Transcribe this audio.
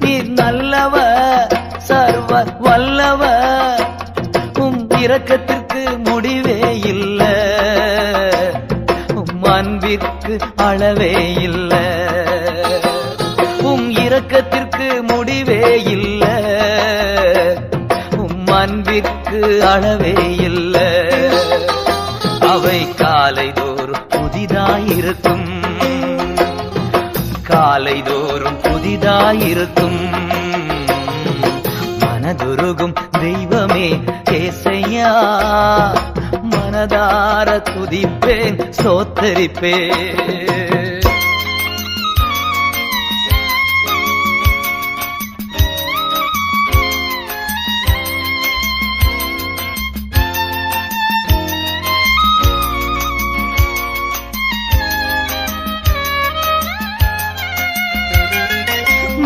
நீர் நல்லவர் சர்வ வல்லவர் உம் இரக்கத்திற்கு முடிவே இல்ல உம் அன்பிற்கு அளவே இல்ல உம் இரக்கத்திற்கு முடிவே இல்ல உம் அன்பிற்கு அளவே இல்ல அவை காலைதோறும் புதிதாயிருக்கும் காலைதோறும் புதிதாயிருக்கும் மனதுருகும் தெய்வமே ஏசையா மனதார துதிப்பேன் சோத்தரிப்பேன்